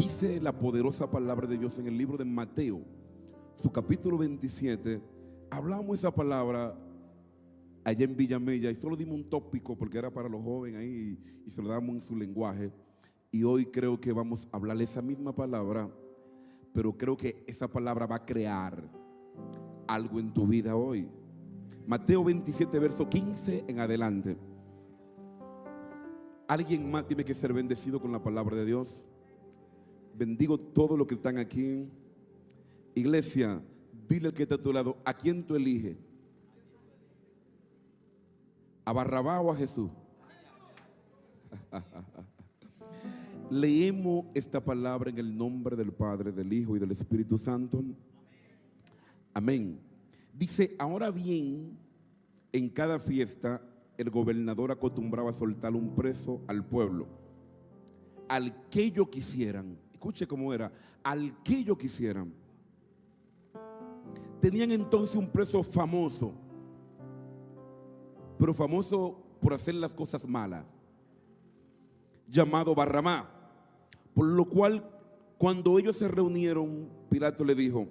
Dice la poderosa palabra de Dios en el libro de Mateo, su capítulo 27. Hablamos esa palabra allá en Villamella y solo dimos un tópico porque era para los jóvenes ahí y se lo damos en su lenguaje. Y hoy creo que vamos a hablar esa misma palabra, pero creo que esa palabra va a crear algo en tu vida hoy. Mateo 27, verso 15 en adelante. ¿Alguien más tiene que ser bendecido con la palabra de Dios? Bendigo todos los que están aquí. Iglesia, dile al que está a tu lado, ¿a quién tú eliges? ¿A Barrabás o a Jesús? Leemos esta palabra en el nombre del Padre, del Hijo y del Espíritu Santo. Amén. Dice, ahora bien, en cada fiesta el gobernador acostumbraba a soltar un preso al pueblo, al que ellos quisieran. Escuche cómo era, al que ellos quisieran. Tenían entonces un preso famoso, pero famoso por hacer las cosas malas, llamado Barrabás. Por lo cual, cuando ellos se reunieron, Pilato le dijo,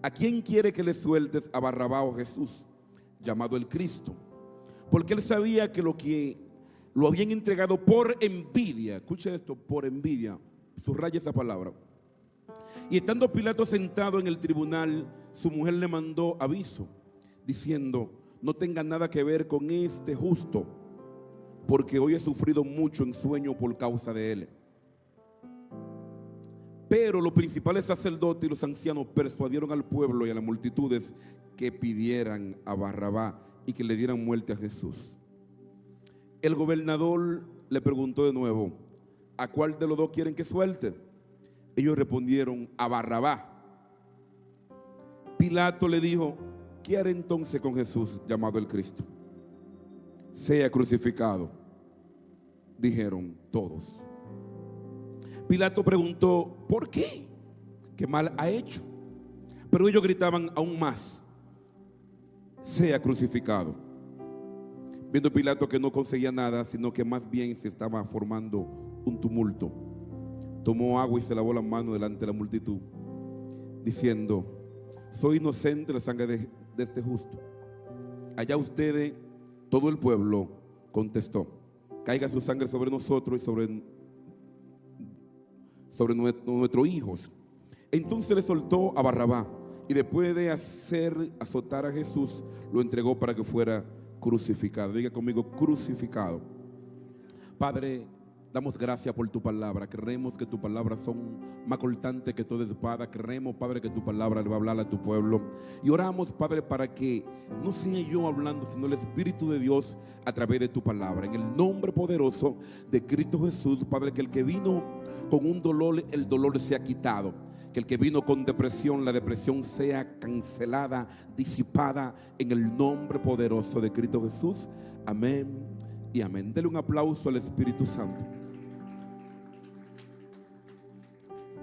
¿a quién quiere que le sueltes, a Barrabás o Jesús, llamado el Cristo? Porque él sabía que lo habían entregado por envidia. Escuche esto, por envidia. Subraya esa palabra. Y estando Pilato sentado en el tribunal, su mujer le mandó aviso, diciendo, no tenga nada que ver con este justo, porque hoy he sufrido mucho en sueño por causa de él. Pero los principales sacerdotes y los ancianos persuadieron al pueblo y a las multitudes que pidieran a Barrabás y que le dieran muerte a Jesús. El gobernador le preguntó de nuevo, ¿a cuál de los dos quieren que suelte? Ellos respondieron, a Barrabás. Pilato le dijo, ¿qué haré entonces con Jesús, llamado el Cristo? Sea crucificado, dijeron todos. Pilato preguntó, ¿por qué? ¿Qué mal ha hecho? Pero ellos gritaban aún más, sea crucificado. Viendo Pilato que no conseguía nada, sino que más bien se estaba formando un tumulto, tomó agua y se lavó las manos delante de la multitud, diciendo, soy inocente de la sangre de este justo. Allá ustedes, todo el pueblo contestó, caiga su sangre sobre nosotros y sobre nuestros hijos. Entonces le soltó a Barrabás y después de hacer azotar a Jesús, lo entregó para que fuera crucificado. Diga conmigo, crucificado. Padre, damos gracias por tu palabra. Creemos que tu palabra son más cortantes que toda espada. Creemos, Padre, que tu palabra le va a hablar a tu pueblo. Y oramos, Padre, para que no sea yo hablando, sino el Espíritu de Dios a través de tu palabra. En el nombre poderoso de Cristo Jesús, Padre, que el que vino con un dolor, el dolor sea quitado. Que el que vino con depresión, la depresión sea cancelada, disipada en el nombre poderoso de Cristo Jesús. Amén y amén. Dele un aplauso al Espíritu Santo.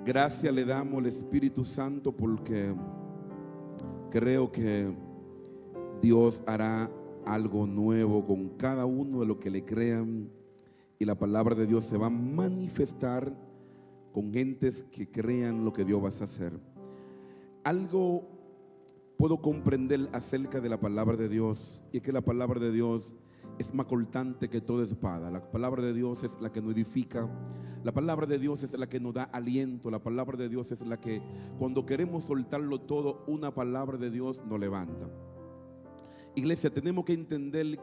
Gracias le damos al Espíritu Santo porque creo que Dios hará algo nuevo con cada uno de los que le crean y la palabra de Dios se va a manifestar con gentes que crean lo que Dios va a hacer. Algo puedo comprender acerca de la palabra de Dios, y es que la palabra de Dios es más cortante que toda espada. La palabra de Dios es la que nos edifica. La palabra de Dios es la que nos da aliento. La palabra de Dios es la que, cuando queremos soltarlo todo, una palabra de Dios nos levanta. Iglesia, tenemos que entender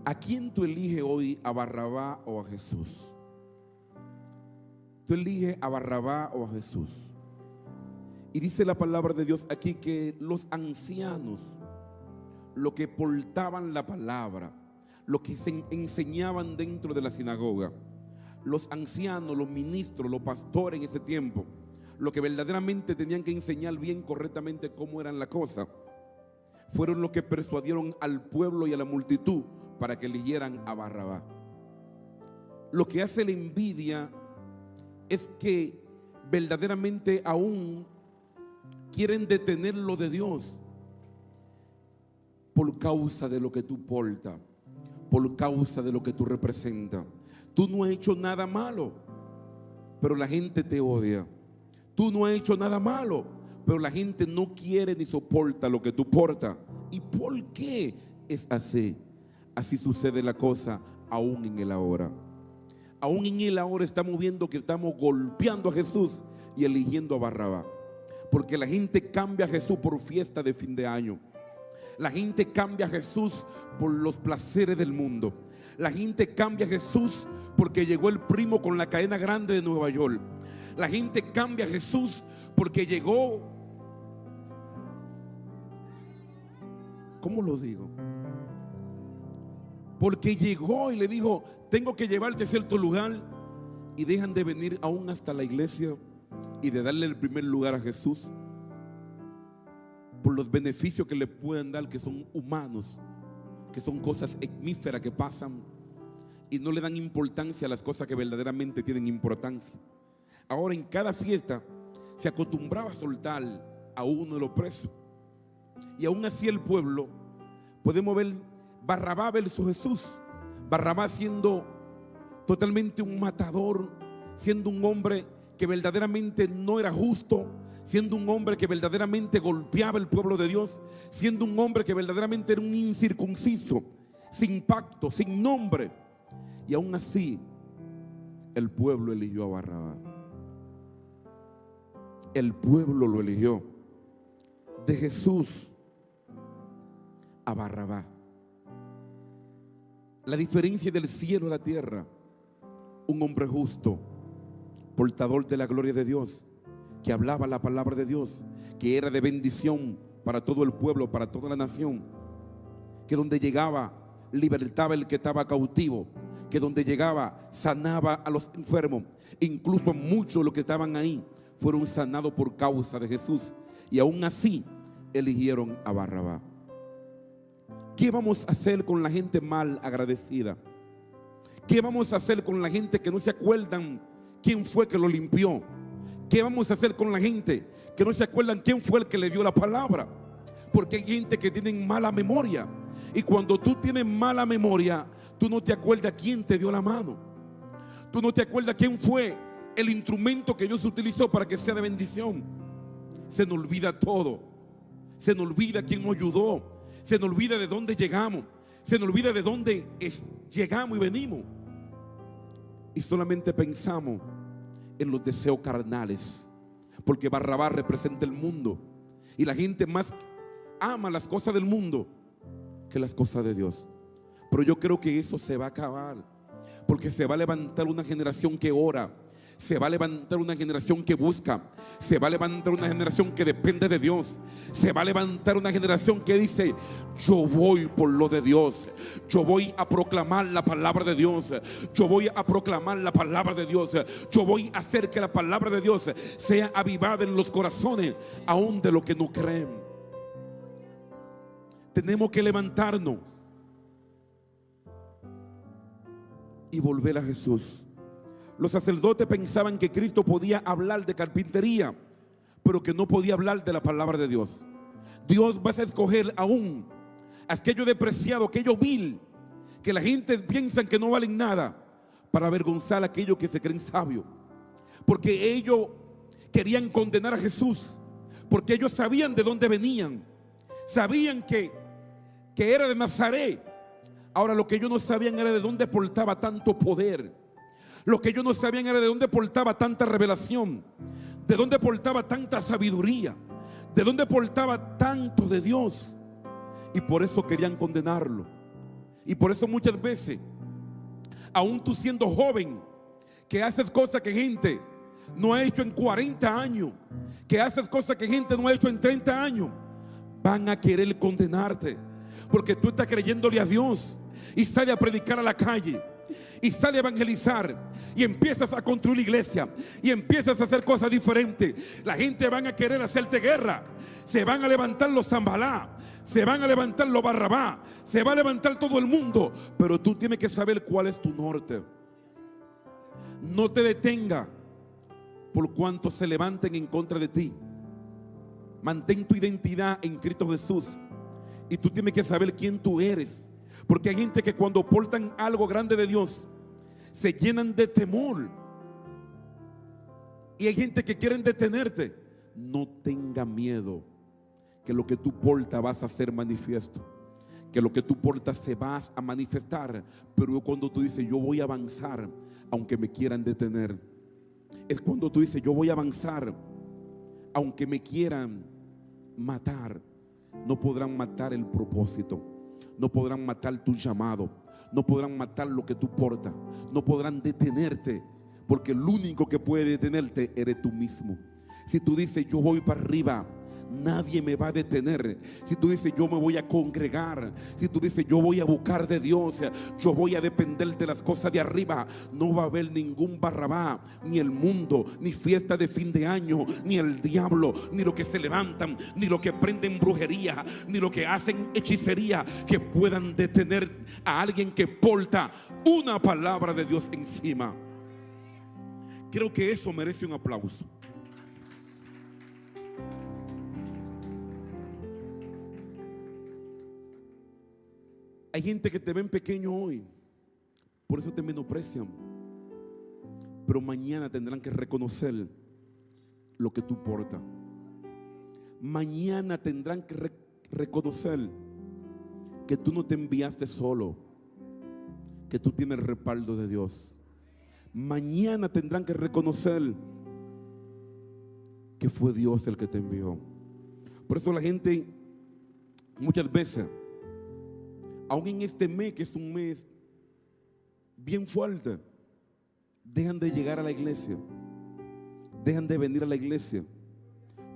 a quién tú eliges hoy, a Barrabás o a Jesús. Tú eliges a Barrabás o a Jesús. Y dice la palabra de Dios aquí que los ancianos, los que portaban la palabra, los que se enseñaban dentro de la sinagoga, los ancianos, los ministros, los pastores en ese tiempo, los que verdaderamente tenían que enseñar bien correctamente cómo eran las cosas, fueron los que persuadieron al pueblo y a la multitud para que eligieran a Barrabás. Lo que hace la envidia es que verdaderamente aún quieren detenerlo de Dios por causa de lo que tú portas, por causa de lo que tú representas. Tú no has hecho nada malo. pero la gente te odia. Tú no has hecho nada malo, pero la gente no quiere ni soporta lo que tú portas. ¿Y por qué es así? Así sucede la cosa aún en el ahora. Aún en el ahora estamos viendo que estamos golpeando a Jesús y eligiendo a Barrabás. Porque la gente cambia a Jesús por fiesta de fin de año. La gente cambia a Jesús por los placeres del mundo. La gente cambia a Jesús porque llegó el primo con la cadena grande de Nueva York. La gente cambia a Jesús porque llegó, ¿cómo lo digo? Porque llegó y le dijo: tengo que llevarte a cierto lugar, y dejan de venir aún hasta la iglesia y de darle el primer lugar a Jesús por los beneficios que le pueden dar, que son humanos, que son cosas efímeras que pasan, y no le dan importancia a las cosas que verdaderamente tienen importancia. Ahora, en cada fiesta se acostumbraba a soltar a uno de los presos, y aún así el pueblo, podemos ver Barrabás versus Jesús. Barrabás siendo totalmente un matador, siendo un hombre que verdaderamente no era justo, siendo un hombre que verdaderamente golpeaba el pueblo de Dios, siendo un hombre que verdaderamente era un incircunciso, sin pacto, sin nombre. Y aún así el pueblo eligió a Barrabás. El pueblo lo eligió. De Jesús a Barrabás. La diferencia del cielo a la tierra. Un hombre justo, portador de la gloria de Dios, que hablaba la palabra de Dios, que era de bendición para todo el pueblo, para toda la nación, que donde llegaba libertaba el que estaba cautivo, que donde llegaba sanaba a los enfermos. Incluso muchos de los que estaban ahí fueron sanados por causa de Jesús, y aún así eligieron a Barrabás. ¿Qué vamos a hacer con la gente mal agradecida? ¿Qué vamos a hacer con la gente que no se acuerdan quién fue que lo limpió? ¿Qué vamos a hacer con la gente que no se acuerdan quién fue el que le dio la palabra? Porque hay gente que tiene mala memoria, y cuando tú tienes mala memoria, tú no te acuerdas quién te dio la mano. Tú no te acuerdas quién fue el instrumento que Dios utilizó para que sea de bendición. Se nos olvida todo. Se nos olvida quién nos ayudó. Se nos olvida de dónde llegamos. Se nos olvida de dónde llegamos y venimos. Y solamente pensamos en los deseos carnales. Porque Barrabás representa el mundo. Y la gente más ama las cosas del mundo que las cosas de Dios. Pero yo creo que eso se va a acabar. Porque se va a levantar una generación que ora. Se va a levantar una generación que busca. Se va a levantar una generación que depende de Dios. Se va a levantar una generación que dice: yo voy por lo de Dios. Yo voy a proclamar la palabra de Dios. Yo voy a proclamar la palabra de Dios. Yo voy a hacer que la palabra de Dios sea avivada en los corazones, aún de los que no creen. Tenemos que levantarnos y volver a Jesús. Los sacerdotes pensaban que Cristo podía hablar de carpintería, pero que no podía hablar de la palabra de Dios. Dios va a escoger aún aquello despreciado, aquello vil, que la gente piensa que no valen nada, para avergonzar a aquellos que se creen sabios. Porque ellos querían condenar a Jesús, porque ellos sabían de dónde venían, sabían que era de Nazaret. Ahora, lo que ellos no sabían era de dónde portaba tanto poder. Lo que ellos no sabían era de dónde portaba tanta revelación, de dónde portaba tanta sabiduría, de dónde portaba tanto de Dios. Y por eso querían condenarlo. Y por eso muchas veces, aún tú siendo joven, que haces cosas que gente no ha hecho en 40 años, que haces cosas que gente no ha hecho en 30 años, van a querer condenarte, porque tú estás creyéndole a Dios y sales a predicar a la calle, y sale a evangelizar, y empiezas a construir iglesia, y empiezas a hacer cosas diferentes. La gente van a querer hacerte guerra. Se van a levantar los Zambalá, se van a levantar los Barrabás, se va a levantar todo el mundo. Pero tú tienes que saber cuál es tu norte. No te detenga por cuanto se levanten en contra de ti. Mantén tu identidad en Cristo Jesús, y tú tienes que saber quién tú eres. Porque hay gente que cuando portan algo grande de Dios, se llenan de temor. Y hay gente que quieren detenerte. No tenga miedo, que lo que tú portas vas a hacer manifiesto, que lo que tú portas se va a manifestar. Pero cuando tú dices yo voy a avanzar aunque me quieran detener, es cuando tú dices yo voy a avanzar aunque me quieran matar. No podrán matar el propósito, no podrán matar tu llamado, no podrán matar lo que tú portas, no podrán detenerte, porque el único que puede detenerte eres tú mismo. Si tú dices yo voy para arriba, nadie me va a detener. Si tú dices yo me voy a congregar, si tú dices yo voy a buscar de Dios, yo voy a depender de las cosas de arriba, no va a haber ningún Barrabás, ni el mundo, ni fiesta de fin de año, ni el diablo, ni lo que se levantan, ni lo que prenden brujería, ni lo que hacen hechicería, que puedan detener a alguien que porta una palabra de Dios encima. Creo que eso merece un aplauso. Hay gente que te ven pequeño hoy, por eso te menosprecian, pero mañana tendrán que reconocer lo que tú portas. Mañana tendrán que reconocer que tú no te enviaste solo, que tú tienes el respaldo de Dios. Mañana tendrán que reconocer que fue Dios el que te envió. Por eso la gente muchas veces, aún en este mes, que es un mes bien fuerte, dejan de llegar a la iglesia, dejan de venir a la iglesia,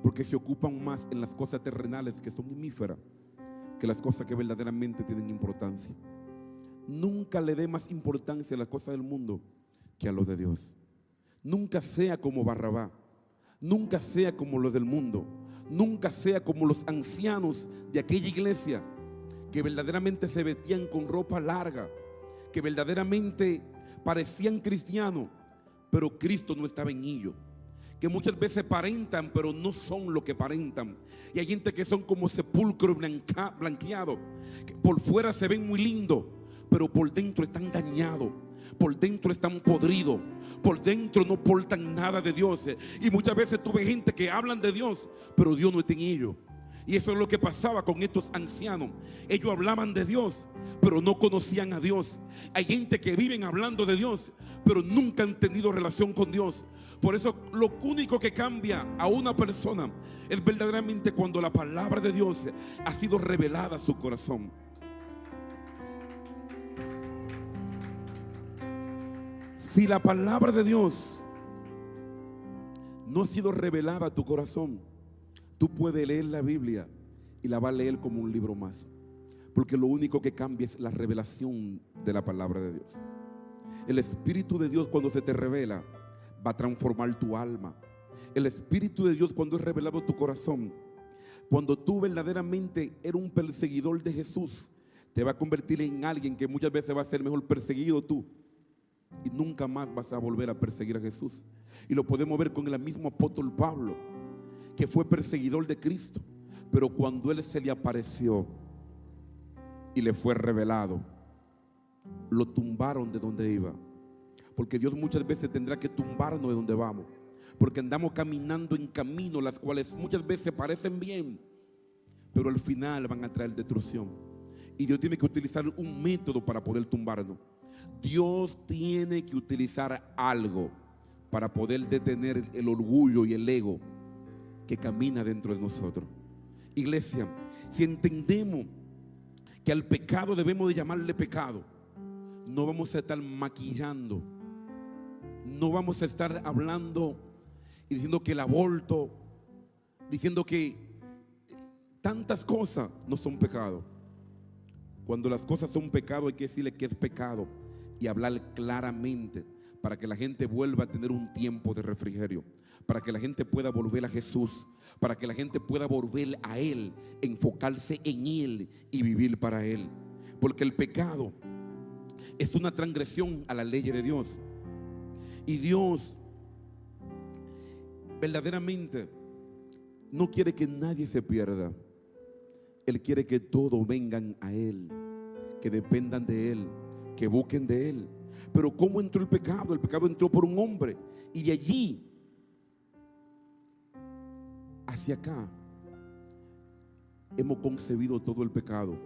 porque se ocupan más en las cosas terrenales que son imíferas que las cosas que verdaderamente tienen importancia. Nunca le dé más importancia a las cosas del mundo que a lo de Dios. Nunca sea como Barrabás, nunca sea como los del mundo, nunca sea como los ancianos de aquella iglesia, que verdaderamente se vestían con ropa larga, que verdaderamente parecían cristianos, pero Cristo no estaba en ellos, que muchas veces aparentan, pero no son lo que aparentan. Y hay gente que son como sepulcro blanqueado, que por fuera se ven muy lindos, pero por dentro están dañados, por dentro están podridos, por dentro no portan nada de Dios. Y muchas veces tú ves gente que hablan de Dios, pero Dios no está en ellos. Y eso es lo que pasaba con estos ancianos. Ellos hablaban de Dios, pero no conocían a Dios. Hay gente que viven hablando de Dios, pero nunca han tenido relación con Dios. Por eso lo único que cambia a una persona es verdaderamente cuando la palabra de Dios ha sido revelada a su corazón. Si la palabra de Dios no ha sido revelada a tu corazón, tú puedes leer la Biblia y la vas a leer como un libro más, porque lo único que cambia es la revelación de la palabra de Dios. El Espíritu de Dios, cuando se te revela, va a transformar tu alma. El Espíritu de Dios, cuando es revelado a tu corazón, cuando tú verdaderamente eres un perseguidor de Jesús, te va a convertir en alguien que muchas veces va a ser mejor perseguido tú, y nunca más vas a volver a perseguir a Jesús. Y lo podemos ver con el mismo apóstol Pablo, que fue perseguidor de Cristo, pero cuando Él se le apareció y le fue revelado, lo tumbaron de donde iba. Porque Dios muchas veces tendrá que tumbarnos de donde vamos, porque andamos caminando en caminos las cuales muchas veces parecen bien, pero al final van a traer destrucción. Y Dios tiene que utilizar un método para poder tumbarnos. Dios tiene que utilizar algo para poder detener el orgullo y el ego que camina dentro de nosotros. Iglesia, si entendemos que al pecado debemos de llamarle pecado, no vamos a estar maquillando, no vamos a estar hablando y diciendo que el aborto, diciendo que tantas cosas no son pecado. Cuando las cosas son pecado, hay que decirle que es pecado y hablar claramente, para que la gente vuelva a tener un tiempo de refrigerio, para que la gente pueda volver a Jesús, para que la gente pueda volver a Él, enfocarse en Él y vivir para Él. Porque el pecado es una transgresión a la ley de Dios. Y Dios verdaderamente no quiere que nadie se pierda. Él quiere que todos vengan a Él, que dependan de Él, que busquen de Él. Pero ¿cómo entró el pecado? El pecado entró por un hombre, y de allí hacia acá hemos concebido todo el pecado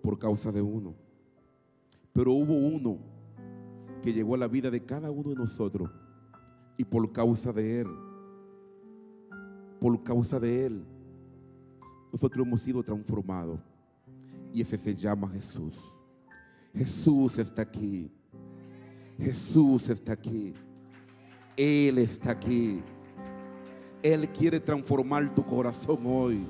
por causa de uno. Pero hubo uno que llegó a la vida de cada uno de nosotros y por causa de él, nosotros hemos sido transformados. Y ese se llama Jesús. Jesús está aquí. Jesús está aquí. Él está aquí. Él quiere transformar tu corazón hoy.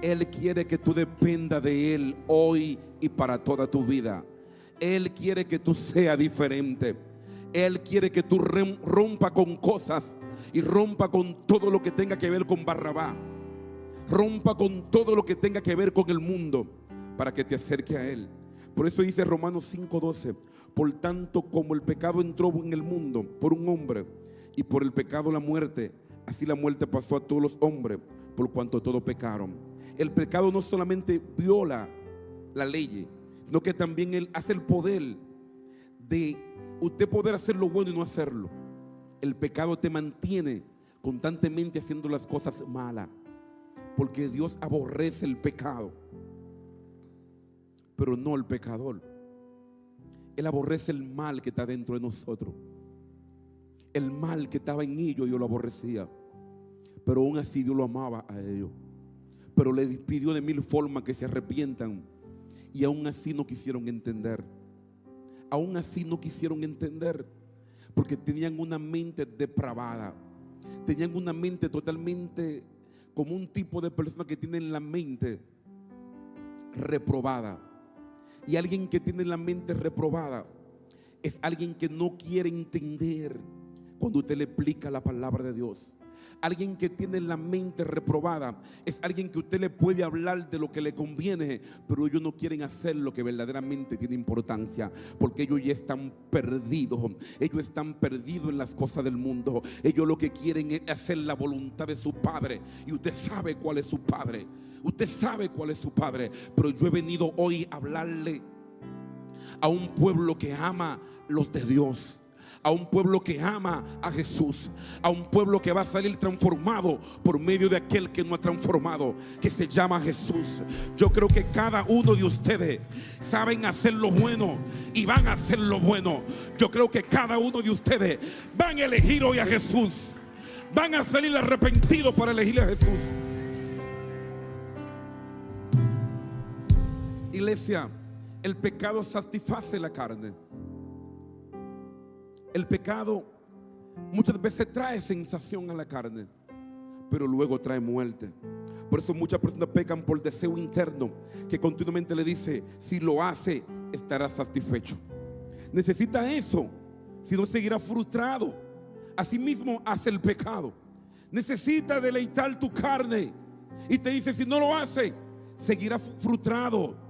Él quiere que tú dependas de Él hoy y para toda tu vida. Él quiere que tú seas diferente. Él quiere que tú rompa con cosas y rompa con todo lo que tenga que ver con Barrabás. Rompa con todo lo que tenga que ver con el mundo para que te acerque a Él. Por eso dice Romanos 5:12: por tanto, como el pecado entró en el mundo por un hombre, y por el pecado la muerte, así la muerte pasó a todos los hombres, por cuanto todos pecaron. El pecado no solamente viola la ley, sino que también Él hace el poder de usted poder hacer lo bueno y no hacerlo. El pecado te mantiene constantemente haciendo las cosas malas, porque Dios aborrece el pecado, pero no el pecador. Él aborrece el mal que está dentro de nosotros. El mal que estaba en ellos, yo lo aborrecía, pero aún así Dios lo amaba a ellos. Pero le pidió de mil formas que se arrepientan, y aún así no quisieron entender. Aún así no quisieron entender, porque tenían una mente depravada. Tenían una mente totalmente como un tipo de persona que tiene la mente reprobada. Y alguien que tiene la mente reprobada es alguien que no quiere entender cuando usted le explica la palabra de Dios. Alguien que tiene la mente reprobada es alguien que usted le puede hablar de lo que le conviene, pero ellos no quieren hacer lo que verdaderamente tiene importancia, porque ellos ya están perdidos. Ellos están perdidos en las cosas del mundo. Ellos lo que quieren es hacer la voluntad de su Padre. Y usted sabe cuál es su Padre. Usted sabe cuál es su Padre. Pero yo he venido hoy a hablarle a un pueblo que ama los de Dios, a un pueblo que ama a Jesús, a un pueblo que va a salir transformado por medio de aquel que nos ha transformado, que se llama Jesús. Yo creo que cada uno de ustedes saben hacer lo bueno y van a hacer lo bueno. Yo creo que cada uno de ustedes van a elegir hoy a Jesús. Van a salir arrepentidos para elegir a Jesús. Iglesia, el pecado satisface la carne. El pecado muchas veces trae sensación a la carne, pero luego trae muerte. Por eso muchas personas pecan por deseo interno, que continuamente le dice: si lo hace, estará satisfecho. Necesita eso, si no seguirá frustrado. Asimismo hace el pecado. Necesita deleitar tu carne y te dice: si no lo hace, seguirá frustrado.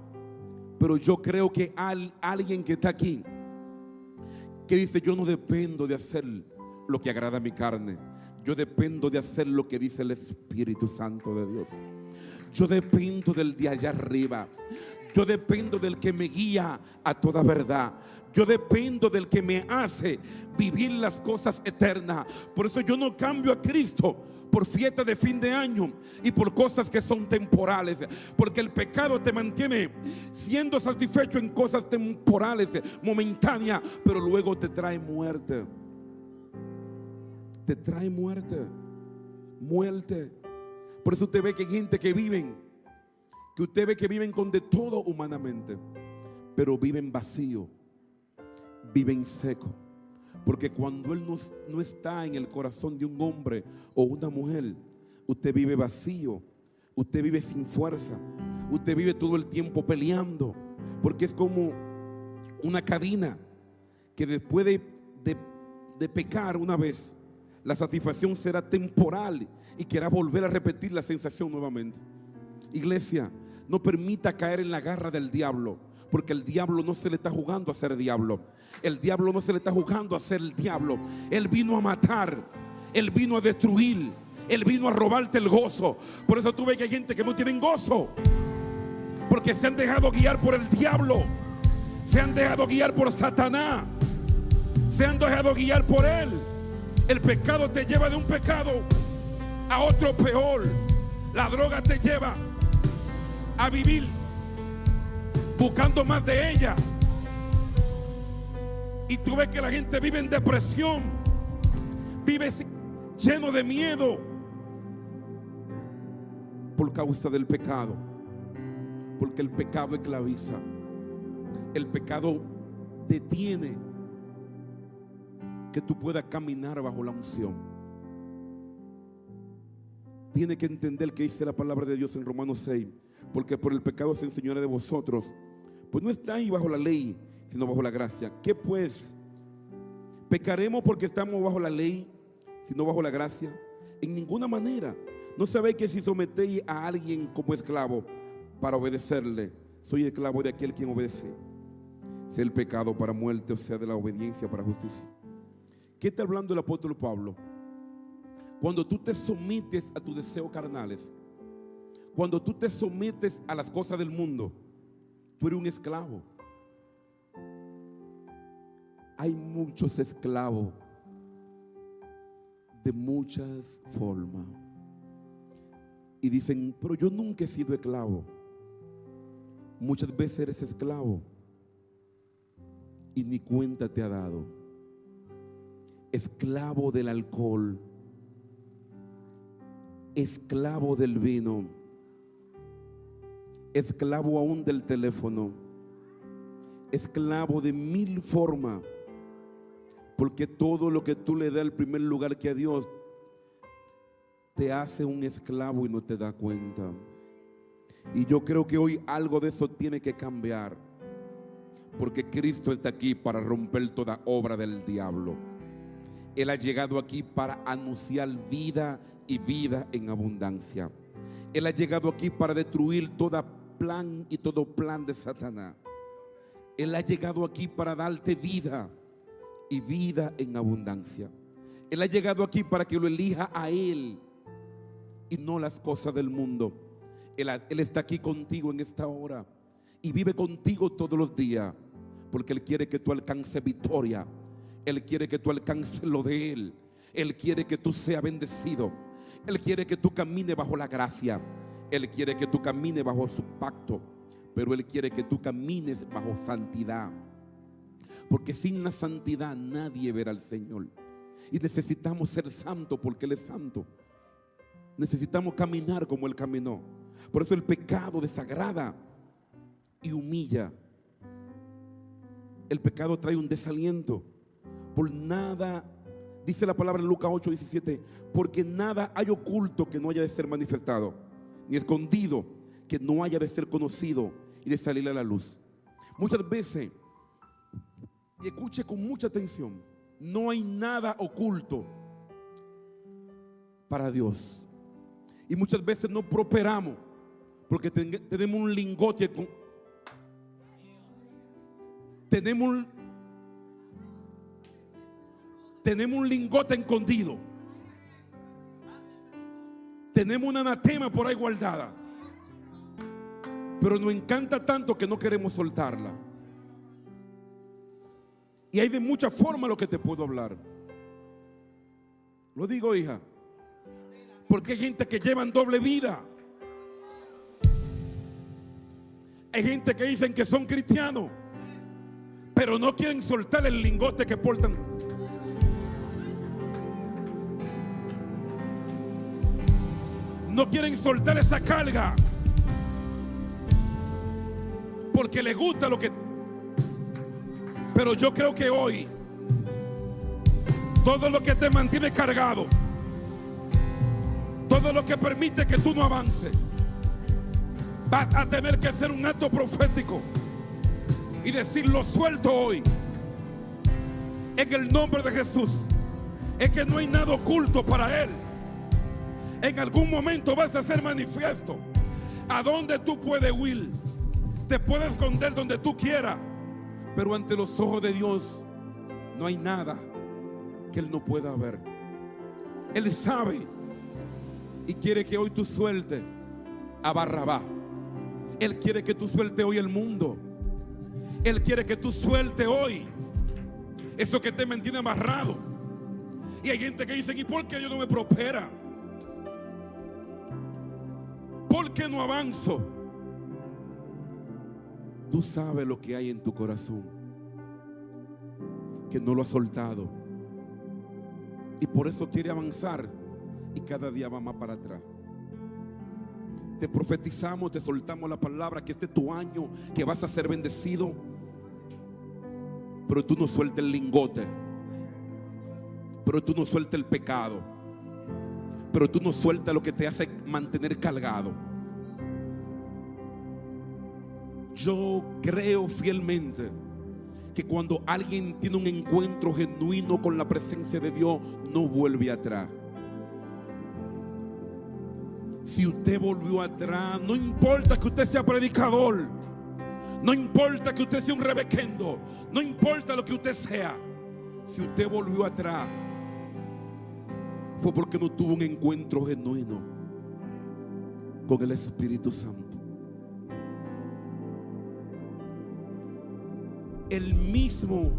Pero yo creo que hay alguien que está aquí que dice: yo no dependo de hacer lo que agrada a mi carne. Yo dependo de hacer lo que dice el Espíritu Santo de Dios. Yo dependo del de allá arriba. Yo dependo del que me guía a toda verdad. Yo dependo del que me hace vivir las cosas eternas. Por eso yo no cambio a Cristo por fiestas de fin de año y por cosas que son temporales, porque el pecado te mantiene siendo satisfecho en cosas temporales, momentáneas, pero luego te trae muerte. Te trae muerte. Por eso usted ve que hay gente que viven, que usted ve que viven con de todo humanamente, pero viven vacío, viven seco. Porque cuando Él no está en el corazón de un hombre o una mujer, usted vive vacío, usted vive sin fuerza, usted vive todo el tiempo peleando, porque es como una cadena que después de pecar una vez, la satisfacción será temporal y querrá volver a repetir la sensación nuevamente. Iglesia, no permita caer en la garra del diablo, porque el diablo no se le está jugando a ser diablo. El diablo no se le está jugando a ser el diablo. Él vino a matar, Él vino a destruir, Él vino a robarte el gozo. Por eso tú ves que hay gente que no tienen gozo, porque se han dejado guiar por el diablo, se han dejado guiar por Satanás, se han dejado guiar por él. El pecado te lleva de un pecado a otro peor. La droga te lleva a vivir buscando más de ella. Y tú ves que la gente vive en depresión, vive lleno de miedo por causa del pecado. Porque el pecado esclaviza. El pecado detiene que tú puedas caminar bajo la unción. Tiene que entender que dice la palabra de Dios en Romanos 6. Porque por el pecado se enseñorea de vosotros. Pues no estáis bajo la ley, sino bajo la gracia. ¿Qué pues? ¿Pecaremos porque estamos bajo la ley, sino bajo la gracia? En ninguna manera. ¿No sabéis que si sometéis a alguien como esclavo para obedecerle, soy esclavo de aquel quien obedece? Sea el pecado para muerte o sea de la obediencia para justicia. ¿Qué está hablando el apóstol Pablo? Cuando tú te sometes a tus deseos carnales, cuando tú te sometes a las cosas del mundo, tú eres un esclavo. Hay muchos esclavos de muchas formas. Y dicen, pero yo nunca he sido esclavo. Muchas veces eres esclavo y ni cuenta te ha dado. Esclavo del alcohol, esclavo del vino, esclavo aún del teléfono, esclavo de mil formas. Porque todo lo que tú le das el primer lugar que a Dios, te hace un esclavo y no te da cuenta. Y yo creo que hoy algo de eso tiene que cambiar. Porque Cristo está aquí para romper toda obra del diablo. Él ha llegado aquí para anunciar vida y vida en abundancia. Él ha llegado aquí para destruir todo plan y todo plan de Satanás. Él ha llegado aquí para darte vida y vida en abundancia. Él ha llegado aquí para que lo elija a Él y no las cosas del mundo. Él está aquí contigo en esta hora y vive contigo todos los días, porque Él quiere que tú alcances victoria. Él quiere que tú alcances lo de Él. Él quiere que tú seas bendecido. Él quiere que tú camines bajo la gracia. Él quiere que tú camines bajo su pacto. Pero Él quiere que tú camines bajo santidad. Porque sin la santidad nadie verá al Señor. Y necesitamos ser santos porque Él es santo. Necesitamos caminar como Él caminó. Por eso el pecado desagrada y humilla. El pecado trae un desaliento. Por nada, dice la palabra en Lucas 8:17, porque nada hay oculto que no haya de ser manifestado, ni escondido que no haya de ser conocido y de salir a la luz. Muchas veces, y escuche con mucha atención, no hay nada oculto para Dios. Y muchas veces no prosperamos porque tenemos un lingote tenemos un lingote escondido. Tenemos una anatema por ahí guardada, pero nos encanta tanto que no queremos soltarla. Y hay de muchas formas lo que te puedo hablar. Lo digo, hija, porque hay gente que llevan doble vida. Hay gente que dicen que son cristianos, pero no quieren soltar el lingote que portan. No quieren soltar esa carga porque les gusta lo que... Pero yo creo que hoy todo lo que te mantiene cargado, todo lo que permite que tú no avances, va a tener que ser un acto profético y decir: lo suelto hoy en el nombre de Jesús. Es que no hay nada oculto para Él. En algún momento vas a ser manifiesto. ¿A dónde tú puedes huir? Te puedes esconder donde tú quieras, pero ante los ojos de Dios no hay nada que Él no pueda ver. Él sabe y quiere que hoy tú sueltes a Barrabás. Él quiere que tú sueltes hoy el mundo. Él quiere que tú sueltes hoy eso que te mantiene amarrado. Y hay gente que dice: ¿y por qué Dios no me prospera? ¿Por qué no avanzo? Tú sabes lo que hay en tu corazón, que no lo has soltado, y por eso quiere avanzar y cada día va más para atrás. Te profetizamos, te soltamos la palabra que este es tu año, que vas a ser bendecido, pero tú no sueltes el lingote, pero tú no sueltes el pecado, pero tú no sueltas lo que te hace mantener cargado. Yo creo fielmente que cuando alguien tiene un encuentro genuino con la presencia de Dios, no vuelve atrás. Si usted volvió atrás, no importa que usted sea predicador, no importa que usted sea un rebequendo, no importa lo que usted sea, si usted volvió atrás, fue porque no tuvo un encuentro genuino con el Espíritu Santo. El mismo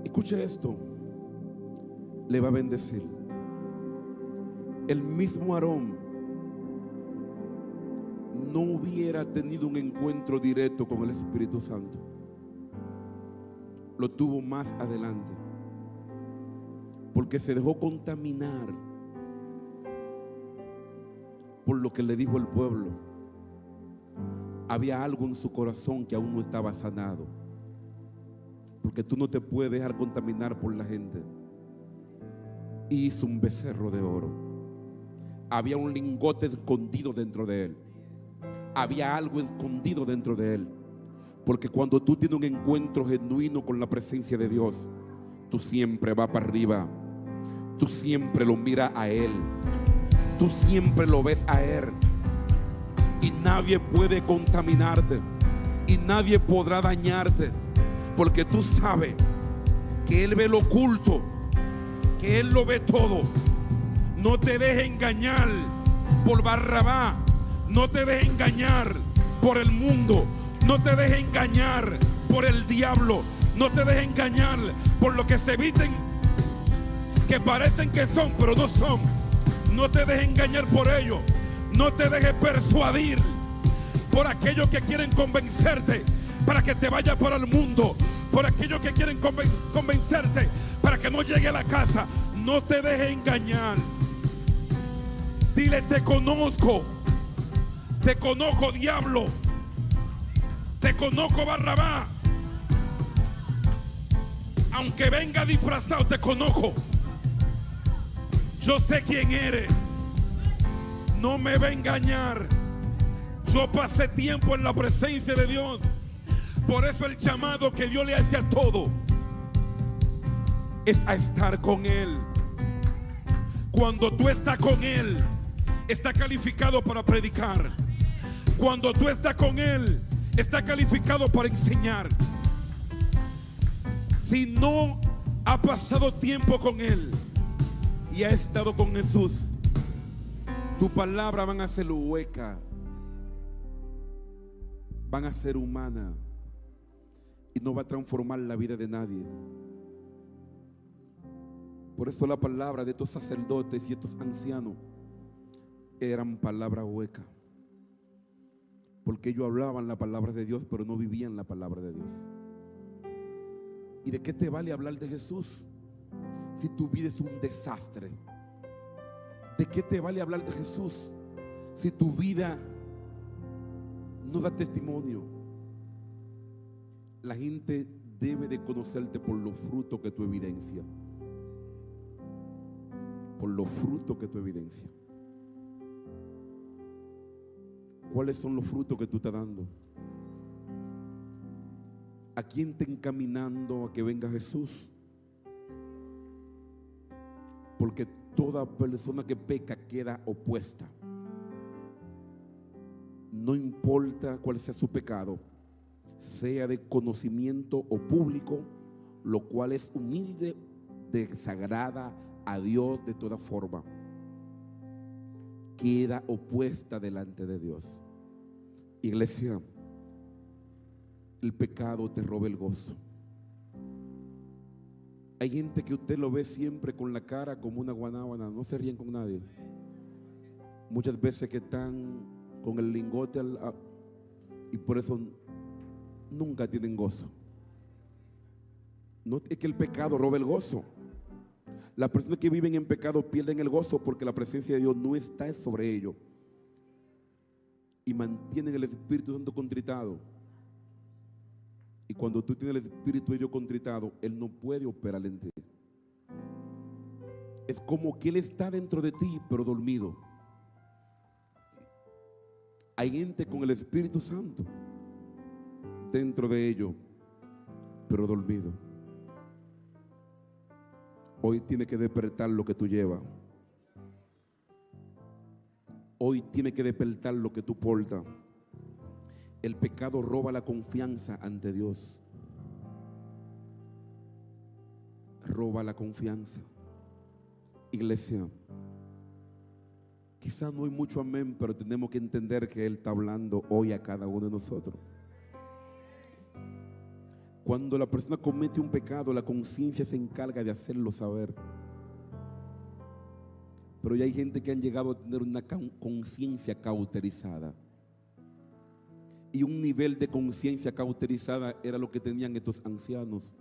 escuche esto, le va a bendecir. El mismo Aarón no hubiera tenido un encuentro directo con el Espíritu Santo, lo tuvo más adelante, porque se dejó contaminar por lo que le dijo el pueblo. Había algo en su corazón que aún no estaba sanado, porque tú no te puedes dejar contaminar por la gente. Y hizo un becerro de oro. Había un lingote escondido dentro de él. Había algo escondido dentro de él, porque cuando tú tienes un encuentro genuino con la presencia de Dios, tú siempre vas para arriba, tú siempre lo miras a Él, tú siempre lo ves a Él, y nadie puede contaminarte y nadie podrá dañarte, porque tú sabes que Él ve lo oculto, que Él lo ve todo. No te dejes engañar por Barrabás, no te dejes engañar por el mundo, no te dejes engañar por el diablo, no te dejes engañar por lo que se visten, que parecen que son, pero no son. No te dejes engañar por ellos. No te dejes persuadir por aquellos que quieren convencerte para que te vayas para el mundo, por aquellos que quieren convencerte para que no llegue a la casa. No te dejes engañar. Dile: te conozco diablo, te conozco Barrabás, aunque venga disfrazado, te conozco. Yo sé quién eres. No me va a engañar. Yo pasé tiempo en la presencia de Dios. Por eso el llamado que Dios le hace a todo es a estar con Él. Cuando tú estás con Él, está calificado para predicar. Cuando tú estás con Él, está calificado para enseñar. Si no ha pasado tiempo con Él y ha estado con Jesús, tus palabras van a ser huecas, van a ser humanas y no va a transformar la vida de nadie. Por eso la palabra de estos sacerdotes y estos ancianos eran palabras huecas, porque ellos hablaban la palabra de Dios, pero no vivían la palabra de Dios. ¿Y de qué te vale hablar de Jesús si tu vida es un desastre? ¿De qué te vale hablar de Jesús si tu vida no da testimonio? La gente debe de conocerte por los frutos que tú evidencias. Por los frutos que tú evidencias. ¿Cuáles son los frutos que tú estás dando? ¿A quién te encaminando a que venga Jesús? Porque toda persona que peca queda opuesta. No importa cuál sea su pecado, sea de conocimiento o público, lo cual es humilde, desagrada a Dios de toda forma, queda opuesta delante de Dios. Iglesia, el pecado te roba el gozo. Hay gente que usted lo ve siempre con la cara como una guanábana, no se ríen con nadie. Muchas veces que están con el lingote y por eso nunca tienen gozo. No es que el pecado robe el gozo. Las personas que viven en pecado pierden el gozo porque la presencia de Dios no está sobre ellos y mantienen el Espíritu Santo contritado. Y cuando tú tienes el Espíritu de Dios contritado, Él no puede operar en ti. Es como que Él está dentro de ti, pero dormido. Hay gente con el Espíritu Santo dentro de ellos, pero dormido. Hoy tiene que despertar lo que tú llevas. Hoy tiene que despertar lo que tú portas. El pecado roba la confianza ante Dios. Roba la confianza. Iglesia, quizás no hay mucho amén, pero tenemos que entender que Él está hablando hoy a cada uno de nosotros. Cuando la persona comete un pecado, la conciencia se encarga de hacerlo saber. Pero ya hay gente que han llegado a tener una conciencia cauterizada. Y un nivel de conciencia cauterizada era lo que tenían estos ancianos.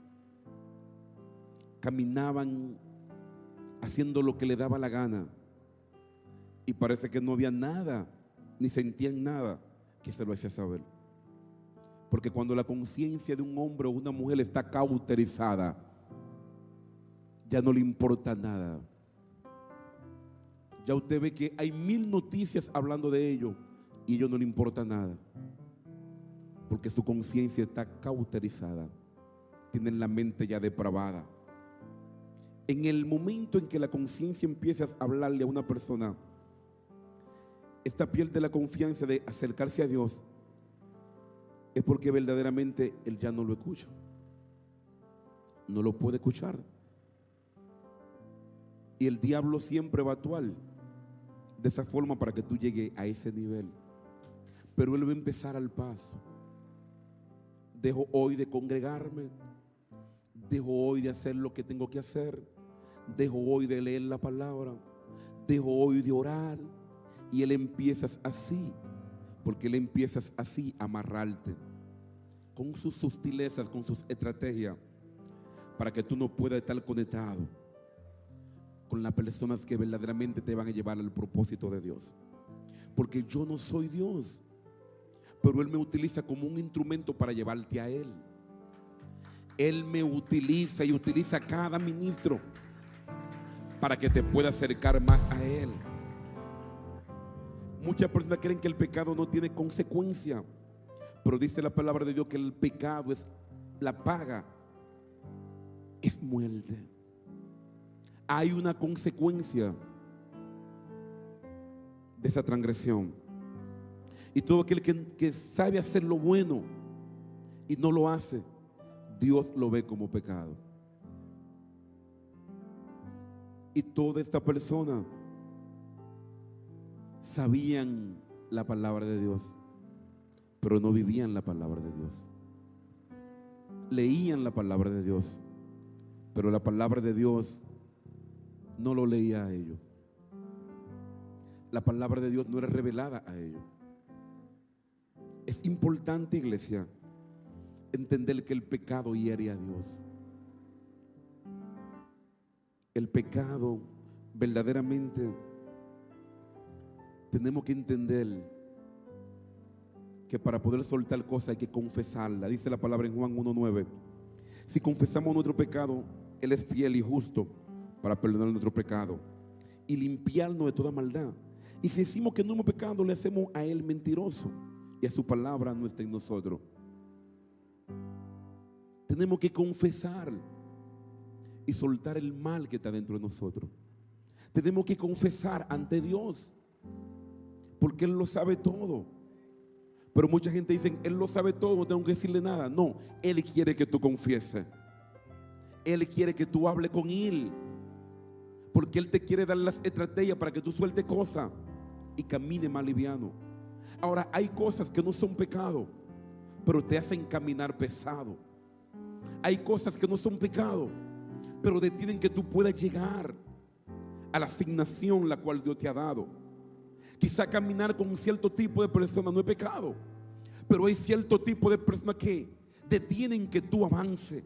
Caminaban haciendo lo que le daba la gana. Y parece que no había nada, ni sentían nada que se lo hacía saber. Porque cuando la conciencia de un hombre o una mujer está cauterizada, ya no le importa nada. Ya usted ve que hay 1000 noticias hablando de ello y a ellos no le importa nada. Porque su conciencia está cauterizada. Tienen la mente ya depravada. En el momento en que la conciencia empieza a hablarle a una persona, esta pierde la confianza de acercarse a Dios. Es porque verdaderamente él ya no lo escucha. No lo puede escuchar. Y el diablo siempre va a actuar de esa forma para que tú llegues a ese nivel. Pero él va a empezar al paso. Dejo hoy de congregarme. Dejo hoy de hacer lo que tengo que hacer. Dejo hoy de leer la palabra. Dejo hoy de orar. Y él empieza así. Porque él empieza así a amarrarte con sus sutilezas, con sus estrategias, para que tú no puedas estar conectado con las personas que verdaderamente te van a llevar al propósito de Dios. Porque yo no soy Dios, pero Él me utiliza como un instrumento para llevarte a Él. Él me utiliza y utiliza a cada ministro para que te pueda acercar más a Él. Muchas personas creen que el pecado no tiene consecuencia, pero dice la palabra de Dios que el pecado es la paga, es muerte. Hay una consecuencia de esa transgresión. Y todo aquel que sabe hacer lo bueno y no lo hace, Dios lo ve como pecado. Y toda esta persona sabían la palabra de Dios, pero no vivían la palabra de Dios. Leían la palabra de Dios, pero la palabra de Dios no lo leía a ellos. La palabra de Dios no era revelada a ellos. Es importante, iglesia, entender que el pecado hiere a Dios. El pecado verdaderamente tenemos que entender que para poder soltar cosas hay que confesarla. Dice la palabra en Juan 1:9. Si confesamos nuestro pecado, Él es fiel y justo para perdonar nuestro pecado y limpiarnos de toda maldad. Y si decimos que no hemos pecado, le hacemos a Él mentiroso y a su palabra no está en nosotros. Tenemos que confesar y soltar el mal que está dentro de nosotros. Tenemos que confesar ante Dios, porque Él lo sabe todo. Pero mucha gente dice, Él lo sabe todo, no tengo que decirle nada. No, Él quiere que tú confieses. Él quiere que tú hables con Él, porque Él te quiere dar las estrategias para que tú sueltes cosas y camine más liviano. Ahora, hay cosas que no son pecado, pero te hacen caminar pesado. Hay cosas que no son pecado, pero detienen que tú puedas llegar a la asignación la cual Dios te ha dado. Quizá caminar con un cierto tipo de personas no es pecado, pero hay cierto tipo de personas que detienen que tú avances.